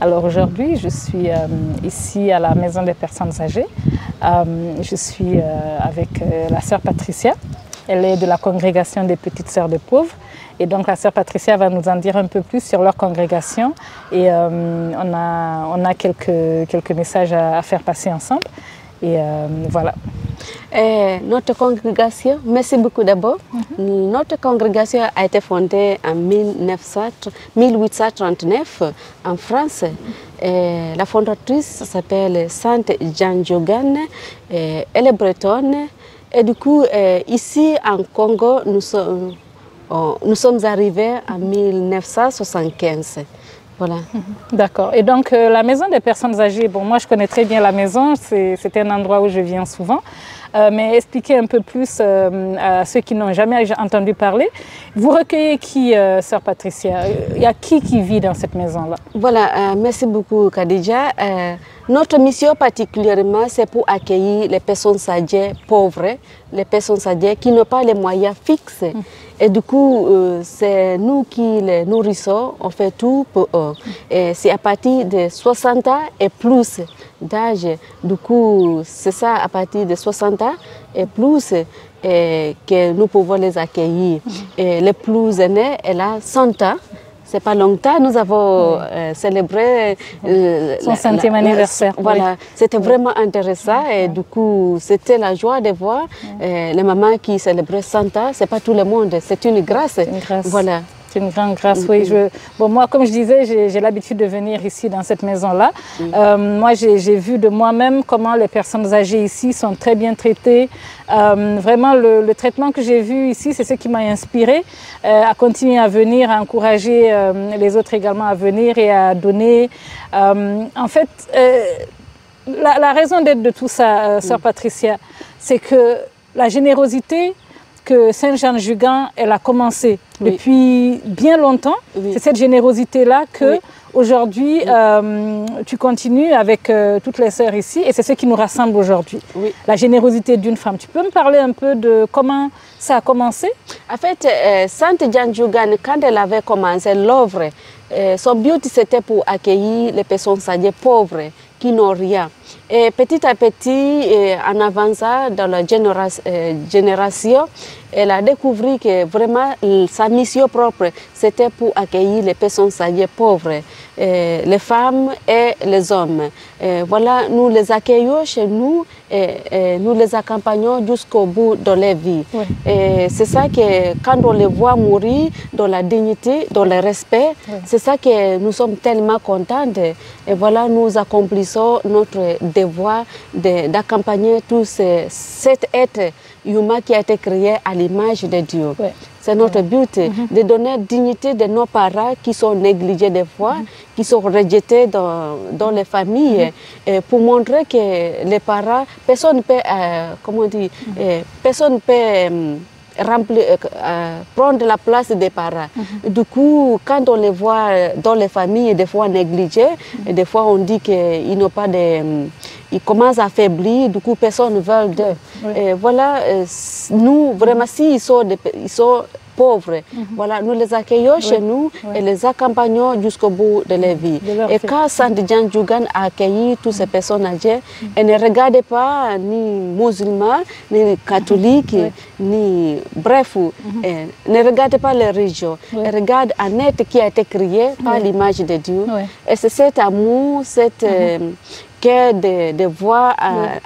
Alors aujourd'hui, je suis ici à la Maison des personnes âgées. Je suis avec la sœur Patricia. Elle est de la congrégation des Petites Sœurs des Pauvres. Et donc la sœur Patricia va nous en dire un peu plus sur leur congrégation. Et on a quelques messages à faire passer ensemble. Et voilà. Notre congrégation, merci beaucoup d'abord. Notre congrégation a été fondée en 1839 en France. La fondatrice s'appelle Sainte Jeanne Diogan. Elle est bretonne. Et du coup, ici en Congo, nous sommes arrivés en 1975. Voilà. D'accord. Et donc, la maison des personnes âgées, bon, moi je connais très bien la maison, c'est un endroit où je viens souvent. Mais expliquez un peu plus à ceux qui n'ont jamais entendu parler. Vous recueillez qui, sœur Patricia? Il y a qui vit dans cette maison-là? Voilà, merci beaucoup Khadija. Notre mission particulièrement, c'est pour accueillir les personnes âgées pauvres, les personnes âgées qui n'ont pas les moyens fixes. Et du coup, c'est nous qui les nourrissons, on fait tout pour eux. Et c'est à partir de 60 ans et plus d'âge. Du coup, c'est ça, à partir de 60 ans et plus que nous pouvons les accueillir. Et les plus aînés, elle a 100 ans. C'est pas longtemps, nous avons célébré son 100e anniversaire. Voilà, c'était vraiment intéressant et du coup, c'était la joie de voir les mamans qui célébraient 100 ans. C'est pas tout le monde, c'est une grâce. Une grâce. Voilà. C'est une grande grâce, oui. Bon, moi, comme je disais, j'ai l'habitude de venir ici dans cette maison-là. Moi, j'ai vu de moi-même comment les personnes âgées ici sont très bien traitées. Vraiment, le traitement que j'ai vu ici, c'est ce qui m'a inspiré à continuer à venir, à encourager les autres également à venir et à donner. En fait, la raison d'être de tout ça, sœur Patricia, c'est que la générosité que Sainte Jeanne Diogan, elle a commencé depuis bien longtemps. C'est cette générosité-là que aujourd'hui tu continues avec toutes les sœurs ici et c'est ce qui nous rassemble aujourd'hui. La générosité d'une femme. Tu peux me parler un peu de comment ça a commencé? En fait, Sainte Jeanne Diogan, quand elle avait commencé l'œuvre, son but c'était pour accueillir les personnes âgées pauvres qui n'ont rien. Et petit à petit, en avançant dans la génération, elle a découvert que vraiment sa mission propre, c'était pour accueillir les personnes âgées pauvres, les femmes et les hommes. Voilà, nous les accueillons chez nous et nous les accompagnons jusqu'au bout de leur vie. C'est ça que quand on les voit mourir dans la dignité, dans le respect, c'est ça que nous sommes tellement contents. Et voilà, nous accomplissons notre devoir d'accompagner tous cet être humain qui a été créé à l'image de Dieu. C'est notre but de donner dignité de nos parents qui sont négligés des fois, qui sont rejetés dans les familles, pour montrer que les parents, personne ne peut, comment dire, personne peut prendre la place des parents. Du coup, quand on les voit dans les familles, des fois négligées, et des fois on dit qu'ils n'ont pas de... Ils commencent à faiblir, du coup personne ne veut d'eux. Et voilà, nous, vraiment, s'ils sont pauvres, voilà, nous les accueillons chez nous et les accompagnons jusqu'au bout de leur vie. Et quand Sainte Jeanne Diogan a accueilli toutes ces personnes âgées, elle ne regardait pas ni musulmans, ni catholiques, ni bref, ne regardait pas les religions. Elle regarde un être qui a été créé par l'image de Dieu. Et c'est cet amour, cette de voir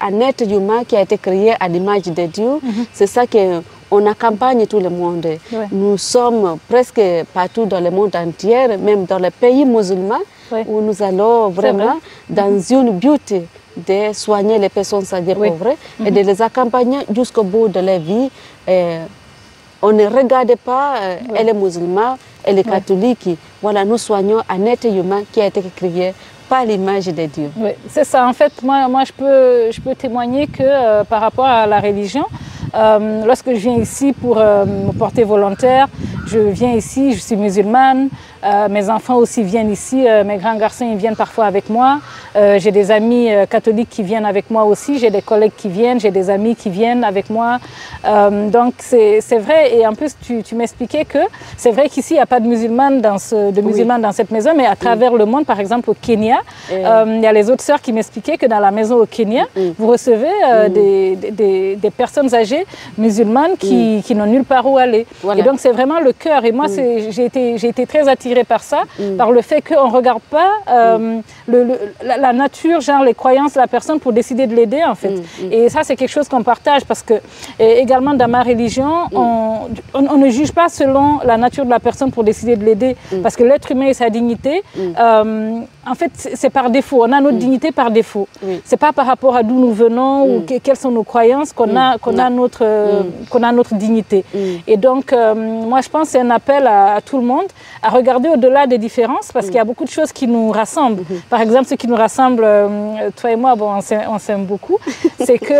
un être humain qui a été créé à l'image de Dieu. C'est ça qu'on accompagne tout le monde. Nous sommes presque partout dans le monde entier, même dans les pays musulmans, où nous allons vraiment dans une but de soigner les personnes âgées pauvres et de les accompagner jusqu'au bout de leur vie. On ne regarde pas, elle est musulmane, elle est catholique. Voilà, nous soignons un être humain qui a été créé par l'image de Dieu. Oui, c'est ça. En fait, moi je peux témoigner que par rapport à la religion, lorsque je viens ici pour me porter volontaire, je viens ici, je suis musulmane, mes enfants aussi viennent ici, mes grands garçons ils viennent parfois avec moi. J'ai des amis catholiques qui viennent avec moi aussi, j'ai des collègues qui viennent, j'ai des amis qui viennent avec moi. Donc c'est vrai, et en plus tu m'expliquais que c'est vrai qu'ici il n'y a pas de musulmanes dans cette maison, mais à travers le monde, par exemple au Kenya, il y a les autres sœurs qui m'expliquaient que dans la maison au Kenya, vous recevez des personnes âgées musulmanes qui n'ont nulle part où aller. Voilà. Et donc c'est vraiment le cœur. Et moi j'ai été très attirée par ça, par le fait qu'on ne regarde pas la nature, genre les croyances de la personne pour décider de l'aider en fait. Et ça c'est quelque chose qu'on partage parce que également dans ma religion, on ne juge pas selon la nature de la personne pour décider de l'aider parce que l'être humain et sa dignité, en fait c'est par défaut. On a notre dignité par défaut. C'est pas par rapport à d'où nous venons ou quelles sont nos croyances qu'on a notre dignité. Et donc moi je pense que c'est un appel à tout le monde à regarder au-delà des différences parce qu'il y a beaucoup de choses qui nous rassemblent. Par exemple, ce qui nous rassemble, toi et moi, bon, on s'aime beaucoup, c'est que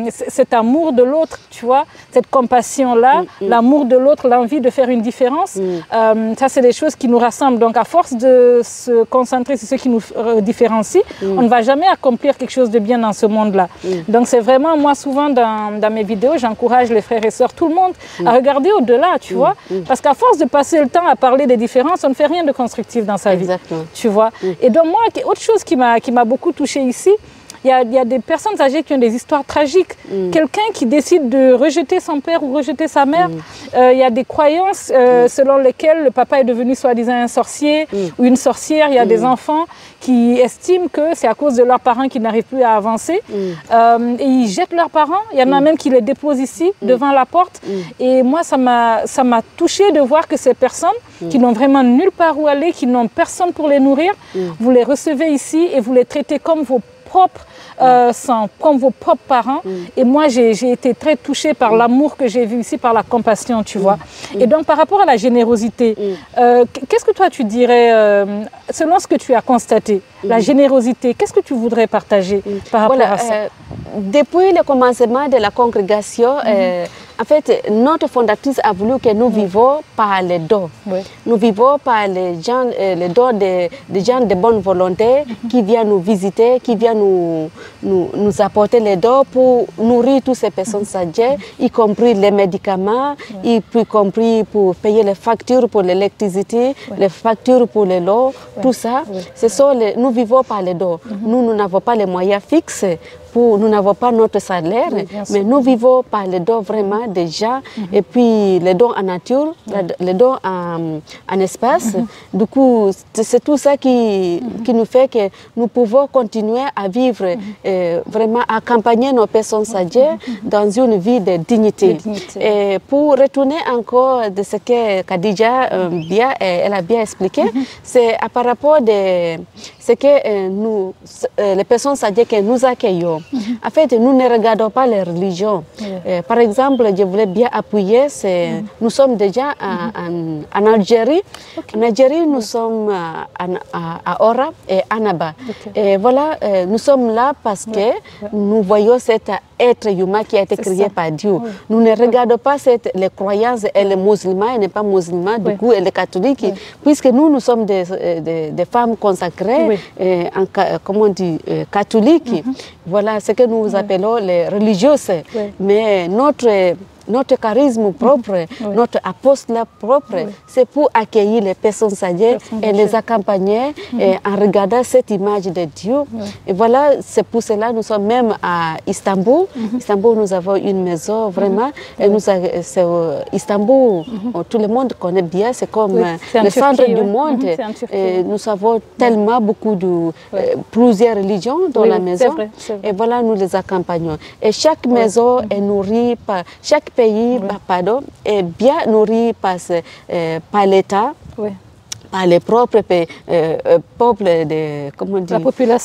cet amour de l'autre, tu vois, cette compassion-là, l'amour de l'autre, l'envie de faire une différence, ça c'est des choses qui nous rassemblent. Donc à force de se concentrer sur ce qui nous différencie, on ne va jamais accomplir quelque chose de bien dans ce monde-là. Donc c'est vraiment, moi souvent dans mes vidéos, j'encourage les frères et sœurs, tout le monde, à regarder au-delà, tu vois, parce qu'à force de passer le temps à parler des différences, on ne fait rien de constructif dans sa vie, tu vois. Et donc moi, autre chose qui m'a beaucoup touchée ici, il y a des personnes âgées qui ont des histoires tragiques. Quelqu'un qui décide de rejeter son père ou rejeter sa mère, il y a des croyances selon lesquelles le papa est devenu soi-disant un sorcier ou une sorcière. Il y a des enfants qui estiment que c'est à cause de leurs parents qu'ils n'arrivent plus à avancer. Et ils jettent leurs parents. Il y en a même qui les déposent ici, devant la porte. Et moi, ça m'a touchée de voir que ces personnes qui n'ont vraiment nulle part où aller, qui n'ont personne pour les nourrir, vous les recevez ici et vous les traitez comme vos propres comme vos propres parents. Et moi, j'ai été très touchée par l'amour que j'ai vu ici, par la compassion, tu vois. Et donc, par rapport à la générosité, qu'est-ce que toi, tu dirais, selon ce que tu as constaté, la générosité, qu'est-ce que tu voudrais partager par rapport à ça? Depuis le commencement de la congrégation, en fait, notre fondatrice a voulu que nous vivons par les dons. Nous vivons par les dons des gens de bonne volonté qui viennent nous visiter, qui viennent nous apporter les dons pour nourrir toutes ces personnes âgées, y compris les médicaments, y compris pour payer les factures pour l'électricité, les factures pour les lots, tout ça. Nous vivons par les dons. Nous n'avons pas les moyens fixes. Nous n'avons pas notre salaire, mais nous vivons par les dons vraiment des gens et puis les dons en nature, les dons en espace. Du coup, c'est tout ça qui nous fait que nous pouvons continuer à vivre, vraiment à accompagner nos personnes âgées dans une vie de dignité. Et pour retourner encore de ce que Khadija elle a bien expliqué, c'est par rapport de ce que les personnes âgées que nous accueillons. En fait, nous ne regardons pas les religions. Par exemple, je voulais bien appuyer, nous sommes déjà en Algérie. En Algérie, nous sommes à Ora et Annaba. Et voilà, nous sommes là parce que nous voyons cet être humain qui a été créé par Dieu. Nous ne regardons pas les croyances, elle est musulmane, elle n'est pas musulmane, du coup elle est catholique, puisque nous sommes des femmes consacrées, comment on dit, catholiques. Voilà ce que nous appelons les religieuses. Mais notre charisme propre, notre apostolat propre, c'est pour accueillir les personnes âgées et les accompagner en regardant cette image de Dieu. Et voilà, c'est pour cela que nous sommes même à Istanbul. Istanbul, nous avons une maison vraiment. Et Istanbul, tout le monde connaît bien, c'est comme le centre du monde. Et nous avons tellement beaucoup de plusieurs religions dans la maison. Et voilà, nous les accompagnons. Et chaque maison est nourrie par chaque pays est bien nourri par l'État, par les propres peuples,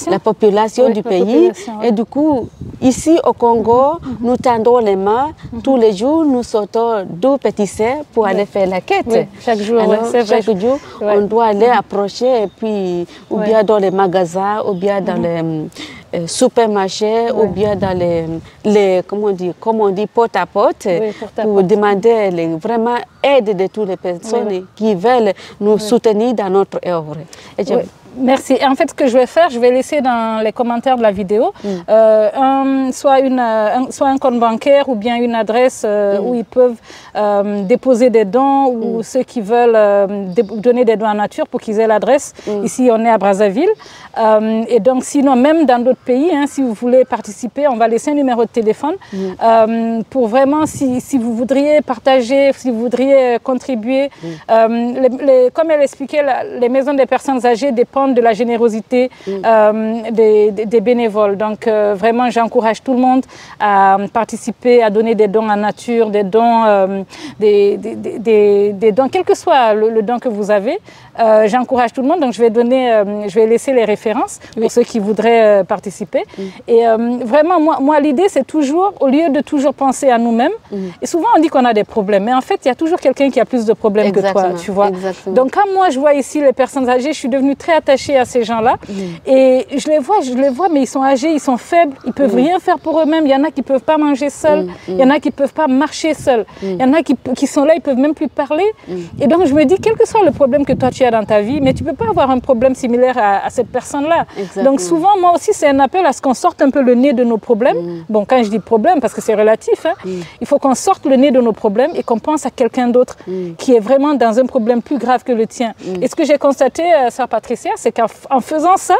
la population du pays. Et du coup, ici au Congo, nous tendons les mains. Tous les jours, nous sortons 2 petits cerfs pour aller faire la quête. Chaque jour, chaque jour, on doit aller approcher, et puis, ou bien dans les magasins, ou bien dans les supermarchés, ou bien dans les comment on dit, porte à porte, pour demander vraiment aide de toutes les personnes qui veulent nous soutenir dans notre œuvre. Merci. Et en fait, ce que je vais faire, je vais laisser dans les commentaires de la vidéo soit un compte bancaire ou bien une adresse où ils peuvent déposer des dons ou ceux qui veulent donner des dons en nature pour qu'ils aient l'adresse. Ici, on est à Brazzaville. Et donc, sinon, même dans d'autres pays, hein, si vous voulez participer, on va laisser un numéro de téléphone pour vraiment, si vous voudriez partager, si vous voudriez contribuer. Comme elle expliquait, les maisons des personnes âgées dépendent de la générosité des bénévoles. Donc, vraiment, j'encourage tout le monde à participer, à donner des dons en nature, des dons, des dons, quel que soit le don que vous avez. J'encourage tout le monde. Donc, je vais laisser les références pour ceux qui voudraient participer. Et vraiment, moi l'idée, c'est toujours, au lieu de toujours penser à nous-mêmes, et souvent, on dit qu'on a des problèmes, mais en fait, il y a toujours quelqu'un qui a plus de problèmes que toi, tu vois. Donc, quand moi, je vois ici les personnes âgées, je suis devenue très attachée à ces gens-là. Et je les vois, mais ils sont âgés, ils sont faibles, ils ne peuvent rien faire pour eux-mêmes. Il y en a qui ne peuvent pas manger seuls, il y en a qui ne peuvent pas marcher seuls, il y en a qui sont là, ils ne peuvent même plus parler. Et donc, je me dis, quel que soit le problème que toi, tu as dans ta vie, mais tu ne peux pas avoir un problème similaire à cette personne-là. Donc, souvent, moi aussi, c'est un appel à ce qu'on sorte un peu le nez de nos problèmes. Bon, quand je dis problème, parce que c'est relatif, hein, il faut qu'on sorte le nez de nos problèmes et qu'on pense à quelqu'un d'autre qui est vraiment dans un problème plus grave que le tien. Et ce que j'ai constaté, Sœur Patricia, c'est qu'en faisant ça,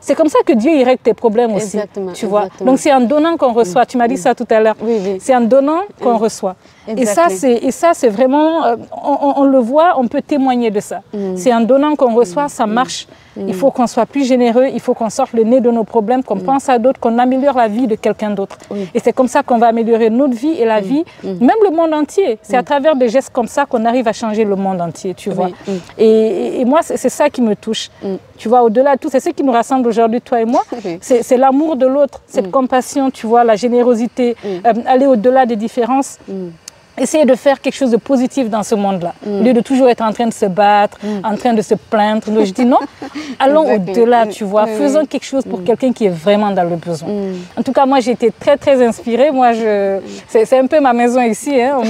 c'est comme ça que Dieu y règle tes problèmes aussi. Tu vois. Donc c'est en donnant qu'on reçoit. Tu m'as dit ça tout à l'heure. C'est en donnant qu'on reçoit. Et ça, c'est vraiment, on le voit, on peut témoigner de ça. C'est en donnant qu'on reçoit, ça marche. Il faut qu'on soit plus généreux, il faut qu'on sorte le nez de nos problèmes, qu'on pense à d'autres, qu'on améliore la vie de quelqu'un d'autre. Et c'est comme ça qu'on va améliorer notre vie et la vie, même le monde entier. C'est à travers des gestes comme ça qu'on arrive à changer le monde entier, tu vois. Et moi, c'est ça qui me touche. Tu vois, au-delà de tout, c'est ce qui nous rassemble aujourd'hui, toi et moi. C'est l'amour de l'autre, cette compassion, tu vois, la générosité, aller au-delà des différences. Essayer de faire quelque chose de positif dans ce monde-là, au lieu de toujours être en train de se battre, en train de se plaindre. Donc, je dis non, allons au-delà, tu vois, faisons quelque chose pour quelqu'un qui est vraiment dans le besoin. En tout cas, moi, j'ai été très, très inspirée. Moi, c'est un peu ma maison ici. Hein.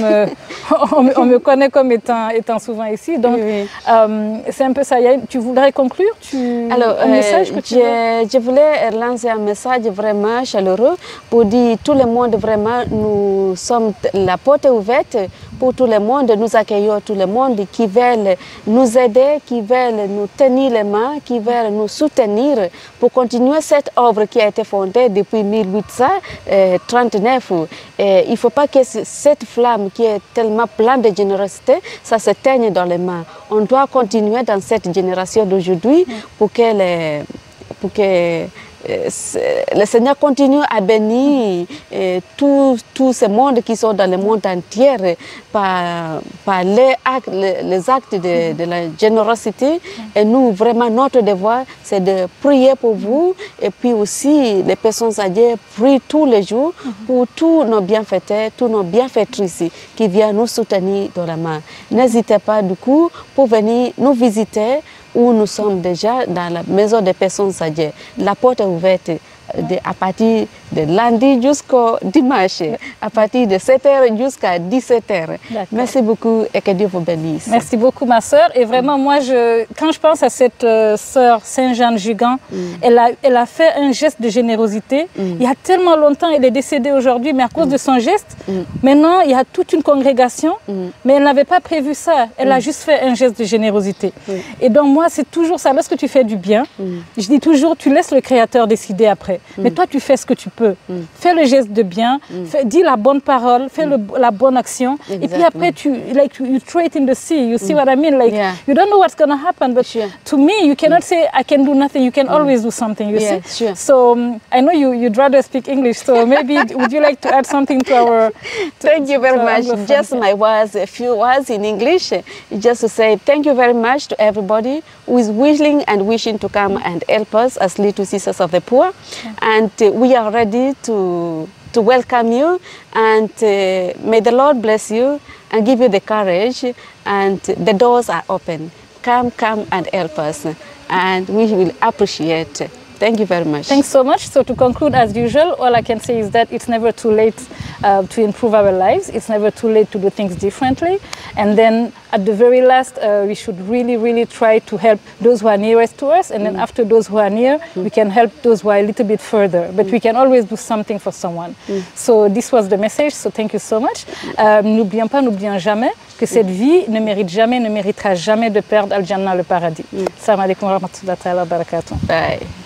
On me connaît comme étant souvent ici. Donc, c'est un peu ça. Tu voudrais conclure Alors, un message que tu je voulais lancer un message vraiment chaleureux pour dire tout le monde, vraiment, nous sommes la porte ouverte pour tout le monde, nous accueillons tout le monde qui veulent nous aider, qui veulent nous tenir les mains, qui veulent nous soutenir pour continuer cette œuvre qui a été fondée depuis 1839. Il ne faut pas que cette flamme qui est tellement pleine de générosité, ça s'éteigne dans les mains. On doit continuer dans cette génération d'aujourd'hui pour que le Seigneur continue à bénir tous ces mondes qui sont dans le monde entier par les actes de la générosité. Et nous, vraiment, notre devoir, c'est de prier pour vous. Et puis aussi, les personnes âgées prient tous les jours pour tous nos bienfaiteurs, tous nos bienfaitrices qui viennent nous soutenir dans la main. N'hésitez pas, du coup, pour venir nous visiter où nous sommes déjà dans la maison des personnes âgées. La porte est ouverte à partir de lundi jusqu'au dimanche, à partir de 7h jusqu'à 17h. Merci beaucoup et que Dieu vous bénisse. Merci beaucoup, ma sœur. Et vraiment, moi, quand je pense à cette sœur Saint-Jean-Jugan, elle a fait un geste de générosité. Il y a tellement longtemps, elle est décédée aujourd'hui, mais à cause de son geste, maintenant, il y a toute une congrégation, mais elle n'avait pas prévu ça. Elle a juste fait un geste de générosité. Et donc, moi, c'est toujours ça. Lorsque tu fais du bien, je dis toujours, tu laisses le Créateur décider après. Mais toi, tu fais ce que tu peux. Fais le geste de bien, dis la bonne parole, fais la bonne action. Et puis après, you throw it in the sea. You see what I mean? Like, you don't know what's going to happen, but to me, you cannot say, I can do nothing. You can always do something, you see? Sure. So, I know you'd rather speak English, so maybe would you like to add something to our... Thank you very much. Just my words, a few words in English, just to say thank you very much to everybody who is willing and wishing to come and help us as Little Sisters of the Poor. And we are ready to welcome you, and may the Lord bless you and give you the courage, and the doors are open. Come and help us, and we will appreciate Thank you very much. Thanks so much. So to conclude, as usual, all I can say is that it's never too late to improve our lives. It's never too late to do things differently. And then at the very last, we should really, really try to help those who are nearest to us. And then after those who are near, we can help those who are a little bit further. But we can always do something for someone. So this was the message. So thank you so much. N'oublions pas, n'oublions jamais que cette vie ne mérite jamais, ne méritera jamais de perdre Al-Jannah, le paradis. Salam alaikum wa rahmatullahi wa barakatuh. Bye.